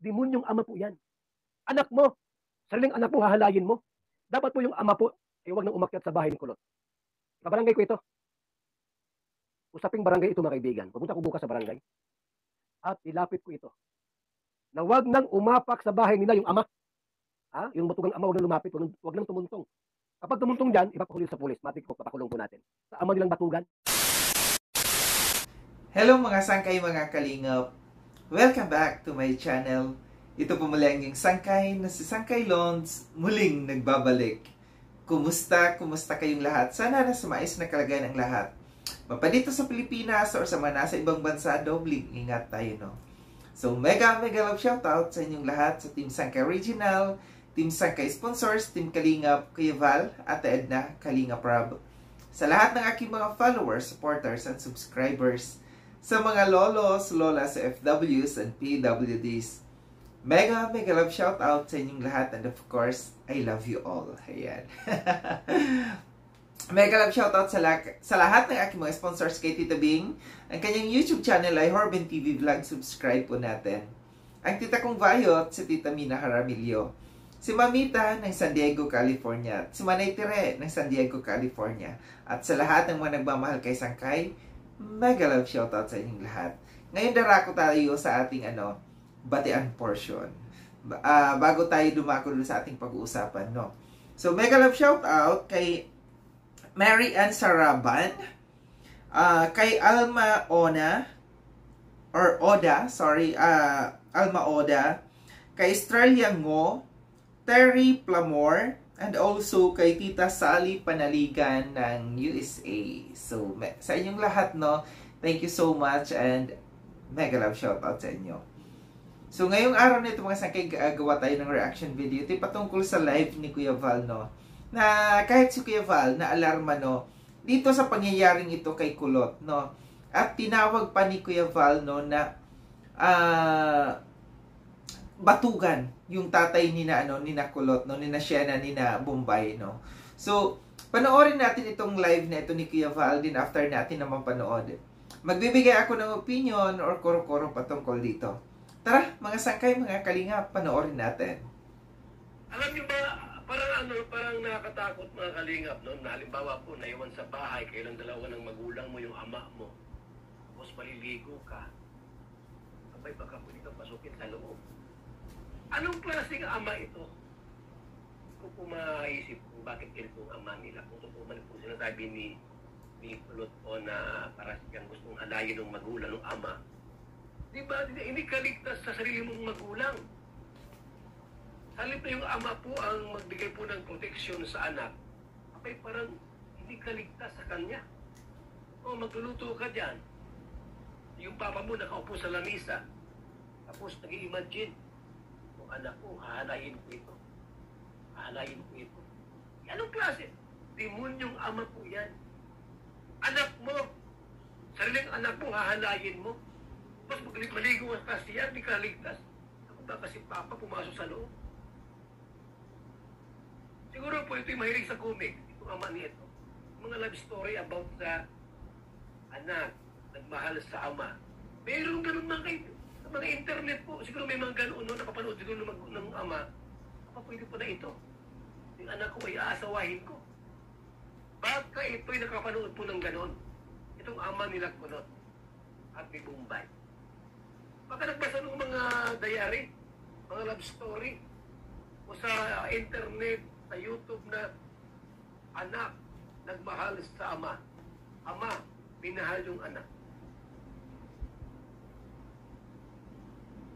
Demonyong ama po yan. Anak mo, sariling anak mo, hahalayin mo. Dapat po yung ama po, huwag nang umakyat sa bahay ni Kulot. Kabarangay ko ito. Usaping barangay ito, mga kaibigan. Pupunta ko bukas sa barangay. At ilapit ko ito. Na huwag nang umapak sa bahay nila yung ama. Yung matugang ama, huwag nang lumapit, huwag nang tumuntong. Kapag tumuntong dyan, ipapahuli sa pulis. Matik ko, papakulong po natin. Sa ama nilang batugan. Hello mga sangkay, mga kalingap. Welcome back to my channel. Ito po muli ang inyong sangkay na si Sangkay Lons, muling nagbabalik. Kumusta kayong lahat? Sana nasa maayos na kalagayan ang lahat. Mapadito sa Pilipinas or sa mga nasa ibang bansa, dobling ingat tayo, no? So, mega love shoutout sa inyong lahat, sa Team Sangkay Original, Team Sangkay Sponsors, Team Kalingap, Kuya Val, Ate Edna, Kalingap Rob. Sa lahat ng aking mga followers, supporters, and subscribers, sa mga lolos, lolas, FWs, and PWDs, mega love shoutout sa inyong lahat, and of course, I love you all. Ayan. Mega love shoutout sa lahat ng aking mga sponsors, kay Tita Bing, ang kanyang YouTube channel ay Horben TV Vlog, subscribe po natin. Ang tita kong Vayot, si Tita Mina Jaramillo, si Mamita ng San Diego, California, at si Manay Tere ng San Diego, California, at sa lahat ng mga nagmamahal kay Sangkay, mega love shoutout sa inyong lahat. Ngayon darako tayo sa ating batian portion. Bago tayo dumako sa ating pag-uusapan, no? So, mega love shoutout kay Mary Ann Saraban, kay Alma Oda, Alma Oda, kay Estrella Ngo, Terry Plamor, and also kay Tita Sally Panaligan ng USA. So, sa inyong lahat, no, thank you so much and mega love shoutout sa inyo. So, ngayong araw na ito mga sangkay, gawa tayo ng reaction video. Ito patungkol sa live ni Kuya Val, no, na kahit si Kuya Val na alarma, no, dito sa pangyayaring ito kay Kulot, no, at tinawag pa ni Kuya Val, no, na batugan yung tatay ni na Kulot, no, ni na Shena, ni na Bombay, no. So, panoorin natin itong live na ito ni Kuya Val, din after natin naman panood. Magbibigay ako ng opinion or koro-koro patungkol dito. Tara, mga sangkay, mga kalingap, panoorin natin. Alam niyo ba, parang nakakatakot mga kalingap, no? Na halimbawa po, naiwan sa bahay, kailang dalawa ng magulang mo, yung ama mo. Tapos maliligo ka. Sabay baka pwede kang pasukin sa loob. Anong klaseng ama ito? Kung po maisip kung bakit ganito ang ama nila. Kung totoo man po sinasabi ni Kulot o na para siyang gustong halayin ng magulang, ng ama. Di ba, hindi kaligtas sa sarili mong magulang. Halip na yung ama po ang magbigay po ng proteksyon sa anak, ay parang hindi kaligtas sa kanya. O magluluto ka dyan. Yung papa mo nakaupo sa lamisa, tapos nag-i-imagine, kung anak ko, hahalayin ko ito. Hahalayin ko ito. Anong klase? Demonyong ama po yan. Anak mo, sariling anak mo, hahalayin mo. Tapos maligo ka siya, di ka ligtas. Ako ba kasi papa pumasok sa loob? Siguro po ito'y mahilig sa comic, itong ama nito. Mga love story about sa anak, nagmahal sa ama. Mayroon ganun mga kayo, sa mga internet po, siguro may mga ganun, no, nakapanood siguro ng ama. Pwede po na ito. Yung anak ko ay aasawahin ko. Baka ito'y nakapanood po ng ganun. Itong ama nila Kulot at ni Bombay. Baka nagbasa ng mga diary, mga love story, o sa internet, sa YouTube na anak nagmahal sa ama. Ama, minahal yung anak.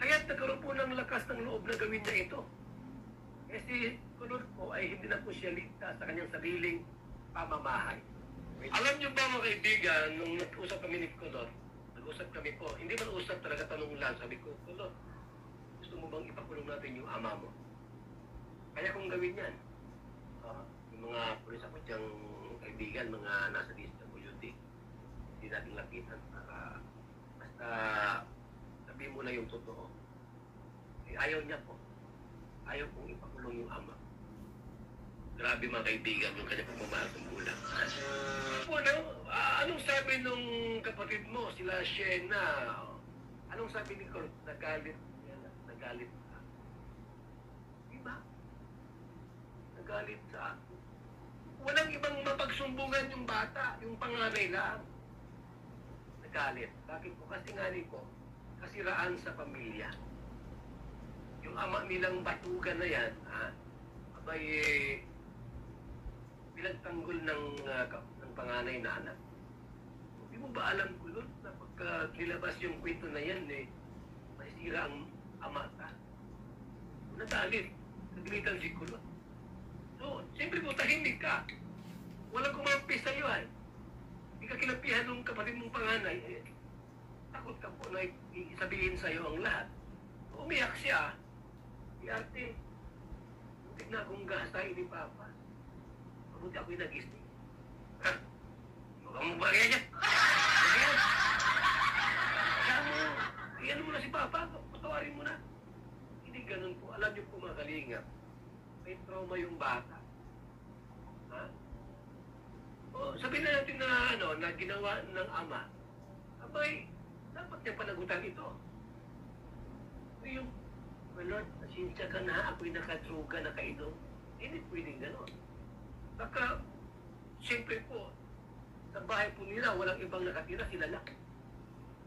Kaya nagkaroon po ng lakas ng loob na gawin niya ito. Kasi Kulot po ay hindi na po siya ligtas sa kanyang sariling pamamahay. Alam niyo ba mga kaibigan, nung nag-usap kami ni Kulot, usap kami po. Hindi man usap talaga, tanong lang. Sabi ko, Kulot, gusto mo bang ipakulong natin yung ama mo? Kaya kong gawin yan. Yung mga pulis ako diyang kaibigan, mga nasa DSWD, hindi natin lapitan para basta sabihin mo na yung totoo. Ayaw niya po. Ayaw kong ipakulong yung ama. Grabe mga kaibigan, yung kanya pagmamahal ng bulang. Anong sabi nung kapatid mo, sila Shena? Anong sabi ni Kulot? Nagalit nagalit sa ako. Walang ibang mapagsumbungan yung bata, yung panganay lang. Nagalit. Bakit po? Kasi ngani ko, kasiraan sa pamilya. Yung ama nilang batugan na yan, abay, pinagtanggol ng panganay na anak. Hindi mo ba alam ko doon na pagka nilabas yung kwento na yan, masisira ang ama ka? Nagalit. Nagalitan si Kulot. So, siyempre po, tahimik ka. Walang kumampi sa'yo, Hindi ka kinapihan ng kapatid mong panganay. Takot ka po na isabihin sa'yo ang lahat. Umiyak siya. Ate, hindi na akong gasahin ni Papa. Mabuti ako'y nag-isip. Huwag mo ba kaya niya? Kaya mo, iyan mo na si Papa. Patawarin mo na. Hindi ganun po. Alam niyo po mga kalingap, may trauma yung bata. Sabihin na natin na, na ginawa ng ama. Abay, dapat niya panagutan ito. Yung, Lord, pasensya ka na, ako'y nakadruga, nakainom. Hindi pwedeng gano'n. Baka, siyempre po, sa bahay po nila, walang ibang nakatira, sila lang.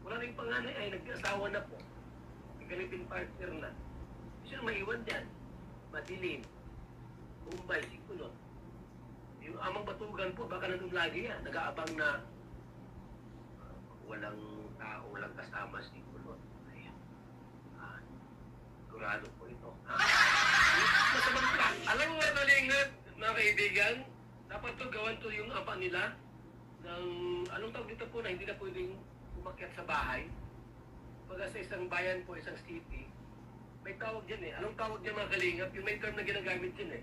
Wala rin panganay ay nag-asawa na po. Ikalipin partner na. Kasi maiwan dyan. Madilim. Bombay, Sikulot. Yung amang batugan po, baka nandun lagi yan. Nag-aabang na walang tao, walang kasama si Kulot. Ayan. Sigurado po ito. Masamang plan. Alam mo mga kalingap, mga kaibigan, dapat to gawan to yung apa nila ng, anong tawag dito po na hindi na pwedeng umakyat sa bahay. Pagka sa isang bayan po, isang city, may tawag dyan Anong tawag dyan mga kalingap? Yung may term na ginagamit dyan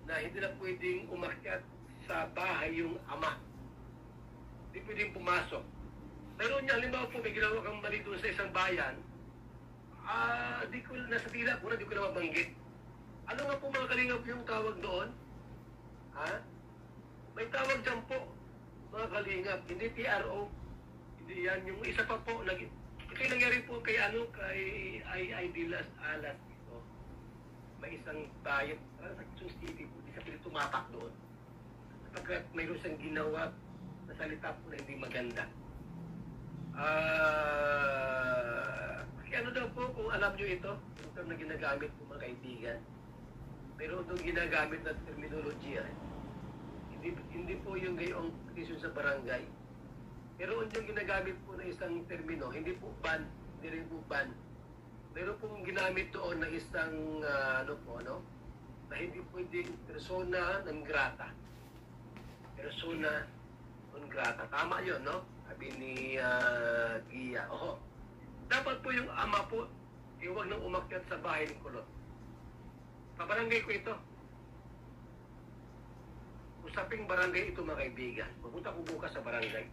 na hindi na pwedeng umakyat sa bahay yung ama. Hindi pwedeng pumasok. Pero niya, halimbawa po, may ginawa kang mali doon sa isang bayan, di ko, nasa tila ko na, di ko na mabanggit. Ano nga po mga kalingap yung tawag doon? May tawag dyan po, mga kalingap, hindi PRO, hindi yan. Yung isa pa po, ito yung nangyari po kay ay Dilas Alas ito. May isang bayan, sa Quezon City po, di sa pili tumapak doon. Pagkat mayroon siyang ginawa na salita po na hindi maganda. Ano daw po, kung alam nyo ito, yung term na ginagamit po mga kaibigan, pero itong ginagamit na terminology, hindi po yung gayong petition sa barangay. Pero yung ginagamit po na isang termino, hindi po ban, hindi rin po ban. Meron pong ginamit doon na isang, na hindi pwedeng persona non grata. Persona non grata. Tama yun, no? Sabi ni Gia. Dapat po yung ama po, huwag nang umakyat sa bahay ni Kulot. Pabarangay ko ito. Usaping barangay ito mga kaibigan. Pupunta ko bukas sa barangay.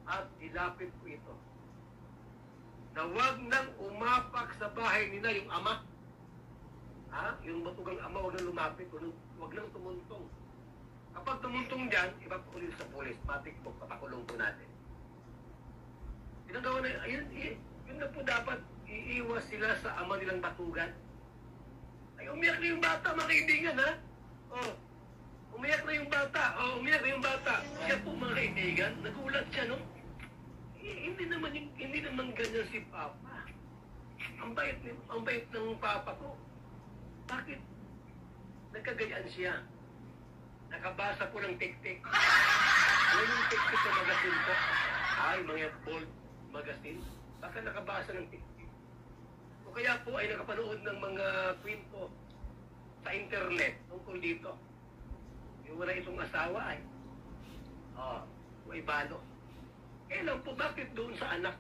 At ilapit ko ito. Na huwag nang umapak sa bahay nila yung ama. Yung batugang ama, huwag nang lumapit. Huwag nang tumuntong. Kapag tumuntong dyan, ipapakulil sa polis. Matik mo, papakulong po natin. Ginagawa na, yun na po dapat iiwas sila sa ama nilang batugan. Ay, umiyak na yung bata, mga kaibigan, umiyak na yung bata. Umiyak na yung bata. Siya po, mga kaibigan, nagulat siya, no? Hindi naman ganyan si Papa. Ang bait ng Papa ko. Bakit nagkagayaan siya? Nakabasa po ng tik-tik. Ano yung tik-tik sa magazine ko? Ay, mga bold magazine. Baka nakabasa ng tik-tik. O kaya po ay nakapanood ng mga kwento sa internet tungkol dito. Yung wala itong asawa ay may balo. Kailan po, bakit doon sa anak?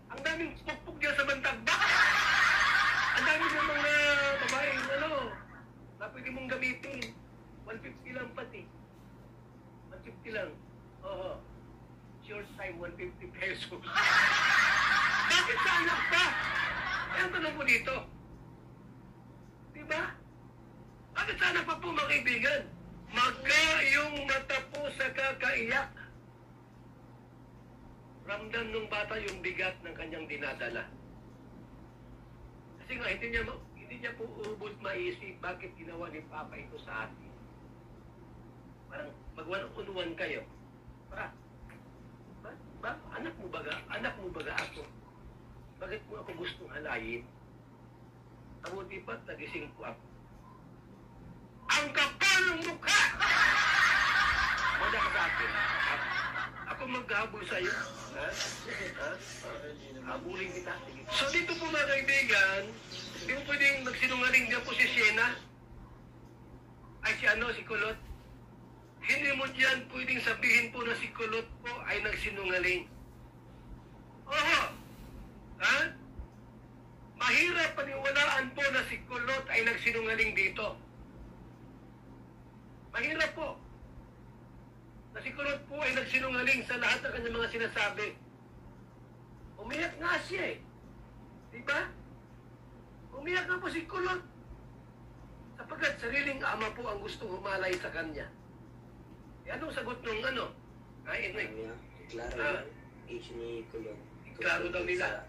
Ang daming pukpuk dyan sa bantag. Ang daming ng mga babae, na pwede mong gamitin. 150 lang pati. 150 lang. Short time, 150 pesos. Bakit sa anak pa? Ang tanong ko dito. Diba? Bakit sa anak pa po, mga kaibigan? Yung mata po sa kakaiyak. Ramdam ng bata yung bigat ng kanyang dinadala. Kasi nga, hindi hindi niya po ubos maisip bakit ginawa ni Papa ito sa atin. Parang magwanan-unuan kayo. Anak mo baga ako? Bakit mo ako gustong halayin? Mabuti pa't nagising ko ako. Ang kapal ng mukha! Wala ka sa akin. Ako maghabol sa'yo. Ha? Habulin kita. So dito po mga kaibigan, hindi mo pwedeng magsinungaling dyan po si Siena. Ay si Kulot. Hindi mo dyan pwedeng sabihin po na si Kulot po ay nagsinungaling. Oo. Ha? Mahirap paniwalaan po na si Kulot ay nagsinungaling dito. Mahirap po. Na si Kulot po ay nagsinungaling sa lahat ng kanyang mga sinasabi. Umiyak nga siya eh. Diba? Umiyak nga po si Kulot. Sapagkat sariling ama po ang gustong humalay sa kanya. E anong sagot nung ano? Ay, Klaro age ni Kulot. Klaro daw nila.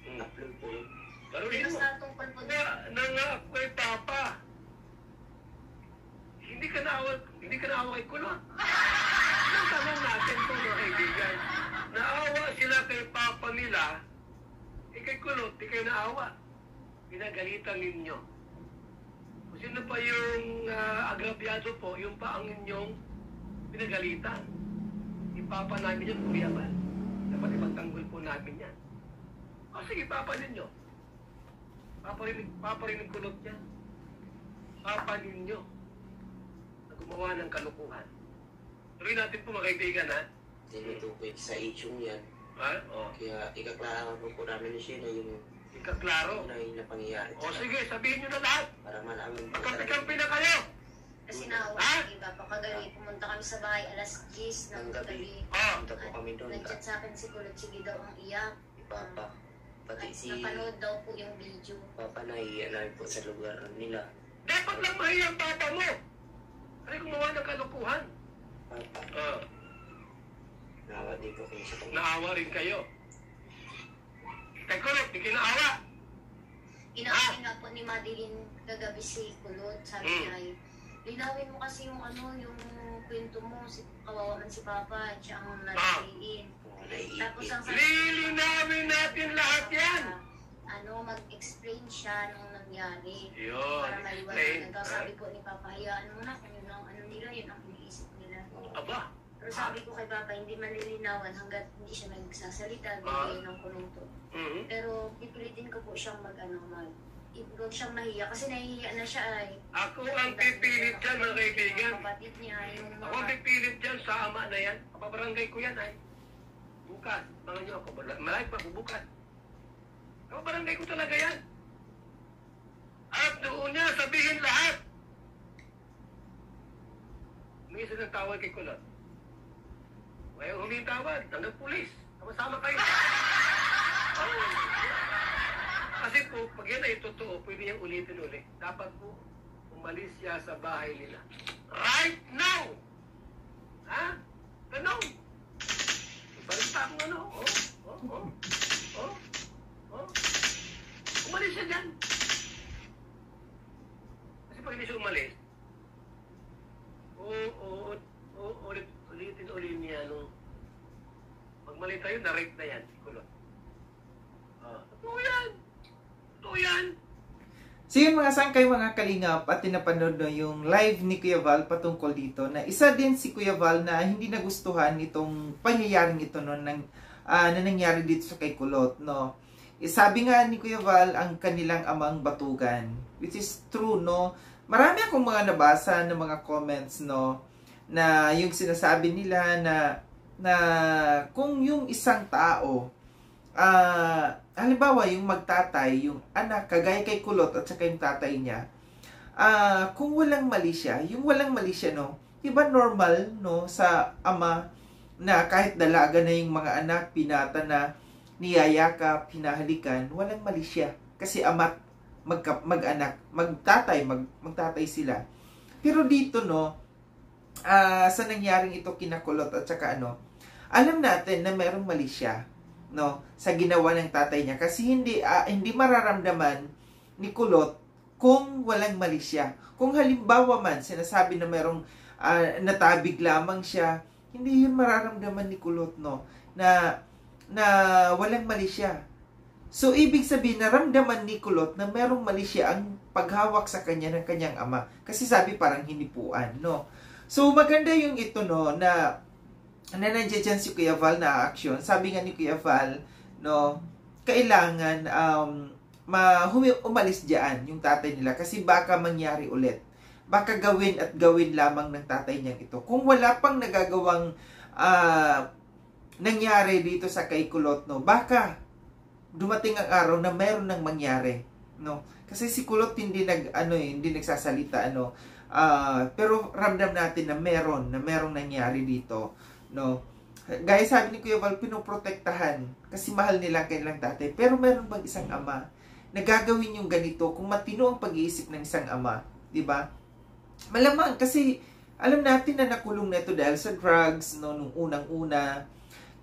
Upload po. Pero yun mo. Nangako kay Papa. Hindi ka naawa kay Kulot. Ang tanong natin po mga kaibigan. Naawa sila kay Papa nila. Kay Kulot, di kayo naawa. Pinagalitan ninyo. Kung sino pa yung agrabyado po, yung pa ang inyong pinagalitan. Ipapa namin yan, Kuya Val. Dapat ipagtanggol po namin yan. O sige, Papa ninyo. Papa rin ang Kulot yan. Papa ninyo na gumawa ng kalukuhan. Tuloy natin po mga kaibigan, ha? Tinutukoy sa age yan. Ha? O. Kaya ikaklaro po namin na siya na yung Ikaklaro. na yung napangyayari. O sige, sabihin nyo na lahat. Para malaman po. Magkampi na kayo. Kasi naawa kami, Papa. Kagabi, pumunta kami sa bahay alas 10 ng gabi. Punta po kami doon. Nag-chat sa akin si Kulot, sige daw ang iyak. Papa. Pati si Napanood daw po yung video. Papa na iyan po sa lugar nila. Dapat lang mahiya ang Papa mo. Ano gumawa ng kalukuhan? Papa. Naawa din po kayo sa kanya. Naawa rin kayo. Kay Kulot, di kayo naawa. Inaawin nga po ni Madeline kagabi si Kulot. Sabi niya ay, linawin mo kasi yung yung kwento mo. Kawawa man si Papa, siya ang naliliin. Tapos ang sabi, Lilinawin natin lahat yan. mag-explain siya nung nangyari. Yun, Para explain. maliwanag. Sabi po ni Papa, hayaan mo na kung yun ang nila, yun ang iniisip nila. Aba, Pero sabi ko kay Papa, hindi malilinawan hanggat hindi siya nagsasalita, bigay ng kulungto. Pero pipilitin ko po siyang huwag siyang mahiya kasi nahihiya na siya ay. ako ang pipilit dyan mga kaibigan. Kapatid niya, yung Ako ang pipilit dyan sa ama na yan. Kapabarangay ko yan ay. Bukas, mga nyo ako. Malay pa ko bukas. Kapabarangay ko talaga yan. At doon niya sabihin lahat. May isa ng tawag kay Kulot. Ngayon humingi tawag, hanggang pulis. Sama-sama kayo. Oh. Kasi po, pag yan ay totoo, pwede niyang ulitin ulit. Dapat po, umalis siya sa bahay nila. Right now! Ha? Ganon. Ibalita mo ano? Umalis siya dyan. Kasi pag hindi siya umalis, ulitin ulit niya, magmali tayo, na-rape na yan, si Kulot. Totoo yan! Totoo yan! So yun mga sangkay, mga kalingap, at tinapanood na yung live ni Kuya Val patungkol dito na isa din si Kuya Val na hindi nagustuhan itong pangyayaring ito no, na nangyari dito sa kay Kulot. No? Sabi nga ni Kuya Val ang kanilang amang batugan, which is true. No? Marami akong mga nabasa ng mga comments no, na yung sinasabi nila na kung yung isang tao halimbawa yung magtatay, yung anak, kagaya kay Kulot at saka yung tatay niya, kung walang mali siya, yung walang mali siya, no, diba normal, no, sa ama na kahit dalaga na yung mga anak, pinata na, niyayakap, hinahalikan, walang mali siya. Kasi ama't mag-anak, magtatay sila. Pero dito, no, sa nangyaring ito kina Kulot at saka alam natin na merong mali siya, no, sa ginawa ng tatay niya kasi hindi mararamdaman ni Kulot kung walang mali siya. Kung halimbawa man, sinasabi na merong natabig lamang siya, hindi yun mararamdaman ni Kulot, no? Na walang mali siya. So, ibig sabihin, naramdaman ni Kulot na merong mali siya ang paghawak sa kanya ng kanyang ama. Kasi sabi parang hinipuan, no? So, maganda yung ito, no, na nandiyan dyan si Kuya Val na action. Sabi nga ni Kuya Val, no, kailangan umalis diyan yung tatay nila kasi baka mangyari ulit. Baka gawin at gawin lamang ng tatay niyang ito. Kung wala pang nagagawang nangyari dito sa kay Kulot, no, baka dumating ang araw na meron nang mangyari, no? Kasi si Kulot hindi hindi nagsasalita, pero ramdam natin na merong nangyari dito, no? Gaya sabi ni Kuya Val, pinoprotektahan kasi mahal nila kailang tatay. Pero meron bang isang ama na gagawin yung ganito kung matino ang pag-iisip ng isang ama, di ba? Malamang kasi alam natin na nakulong na ito dahil sa drugs, no, nung unang-una.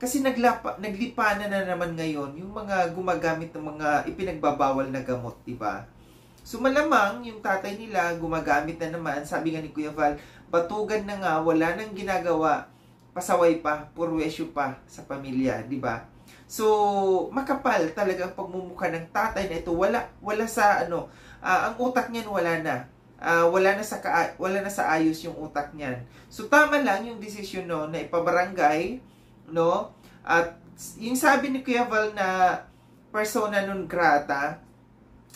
Kasi naglipanan na naman ngayon yung mga gumagamit ng mga ipinagbabawal na gamot, di ba? So malamang yung tatay nila gumagamit na naman, sabi nga ni Kuya Val, batugan na nga, wala nang ginagawa, pasaway pa, purwesyo pa sa pamilya, di ba? So, makapal talaga ang pagmumukha ng tatay na ito. Wala sa ang utak niyan wala na. Wala na sa ayos yung utak niyan. So, tama lang yung desisyon, no, na ipabarangay, no? At yung sabi ni Kuya Val na persona non grata,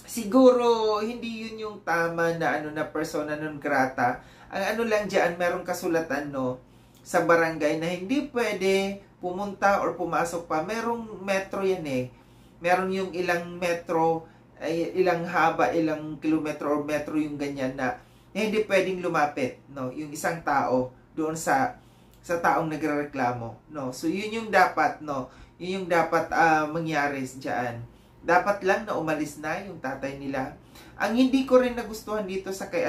siguro hindi yun yung tama na na persona non grata. Ang lang diyan, merong kasulatan, no, sa barangay na hindi pwede pumunta or pumasok pa. Merong metro yan Meron yung ilang metro, ilang haba, ilang kilometro or metro yung ganyan na hindi pwedeng lumapit, no, yung isang tao doon sa taong nagrereklamo, no. So yun yung dapat, no, yun yung dapat mangyari diyan. Dapat lang na umalis na yung tatay nila. Ang hindi ko rin nagustuhan dito sa kay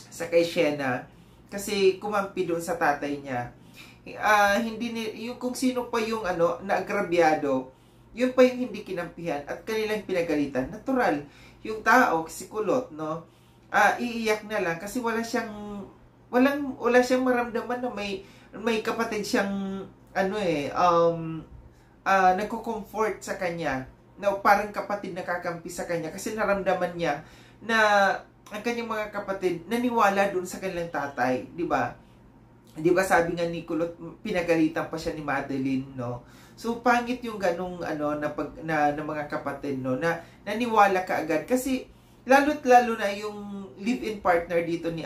sa kay Shena, kasi kumampi doon sa tatay niya. Yung kung sino pa yung naagrabyado, yun pa yung hindi kinampihan at kanilang pinagalitan. Natural, yung tao, si Kulot, no, iiyak na lang kasi wala siyang maramdaman na may kapatid siyang nagko-comfort sa kanya, no, parang kapatid na kakampi sa kanya kasi naramdaman niya na ang kanyang mga kapatid naniwala doon sa kanilang tatay, di ba? Di ba sabi nga ni Kulot, pinagalitan pa siya ni Madeline, no? So pangit yung ganung na mga kapatid, no, na naniwala ka agad kasi lalo na yung live-in partner dito ni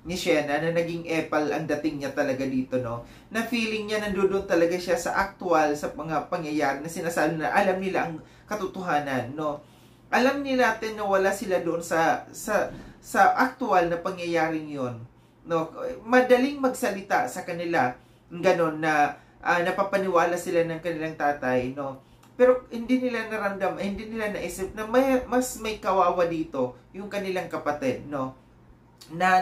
ni Shena na naging epal ang dating niya talaga dito, no, na feeling niya nandoon talaga siya sa actual, sa mga pangyayari na sinasabi na alam nila ang katotohanan, no. Alam nila natin na wala sila doon sa actual na pangyayaring yon, no. Madaling magsalita sa kanila ganon na napapaniwala sila ng kanilang tatay, no. Pero hindi nila naramdaman, hindi nila naisip na mas may kawawa dito yung kanilang kapatid, no, na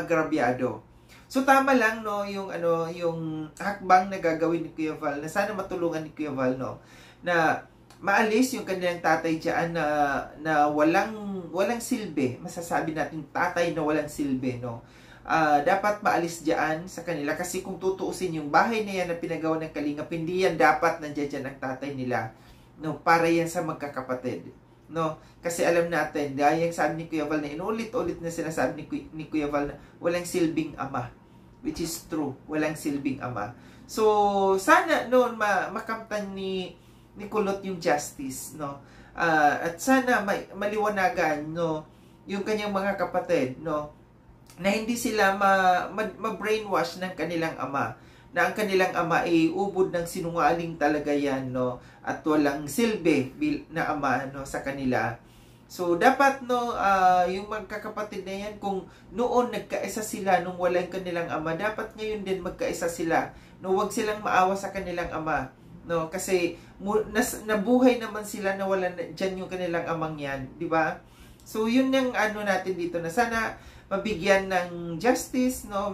agrabyado. So tama lang, no, yung hakbang na gagawin ni Kuya Val, na sana matulungan ni Kuya Val, no, na maalis yung kanilang tatay diyan na walang silbi. Masasabi natin tatay na walang silbi, no. Dapat maalis diyan sa kanila kasi kung tutuusin yung bahay na yan na pinagawa ng Kalingap, hindi yan dapat nandiyan ang tatay nila, no, para yan sa magkakapatid, no. Kasi alam natin, dahil yung sabi ni Kuya Val na inulit-ulit na sinasabi ni Kuya Val na walang silbing ama, which is true, walang silbing ama. So sana noon makamtan ni Kulot yung justice, no, at sana maliwanagan, no, yung kanyang mga kapatid, no, na hindi sila ma-brainwash ng kanilang ama, na ang kanilang ama ay ubod ng sinungaling talaga yan, no, at walang silbi na ama, no, sa kanila. So dapat, no, yung magkakapatid na yan, kung noon nagkaisa sila nung wala yung kanilang ama, dapat ngayon din magkaisa sila, no, wag silang maawa sa kanilang ama, no, kasi nabuhay naman sila na wala dyan yung kanilang amang yan, di ba? So yun yung natin dito, na sana mabigyan ng justice, no,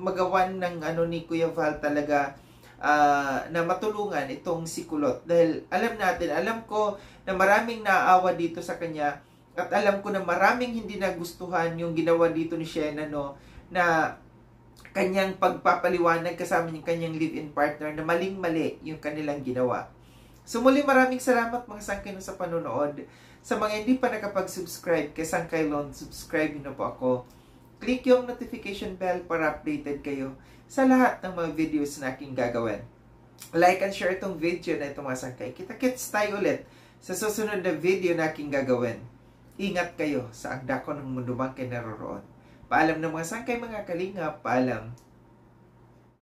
magawan ng ni Kuya Val talaga na matulungan itong si Kulot. Dahil alam ko na maraming naaawa dito sa kanya at alam ko na maraming hindi nagustuhan yung ginawa dito ni Shena, no, na kanyang pagpapaliwanag kasama yung kanyang live-in partner na maling-mali yung kanilang ginawa. So muli maraming salamat mga sangkay no sa panonood. Sa mga hindi pa nakapag-subscribe kay Sangkay Lon, subscribe nyo po ako. Click yung notification bell para updated kayo sa lahat ng mga videos na aking gagawin. Like and share itong video na itong mga sangkay. Kita-kits tayo ulit sa susunod na video na aking gagawin. Ingat kayo sa ang dako ng mundo bang kayo naroroon. Paalam ng mga sangkay mga kalingap, paalam.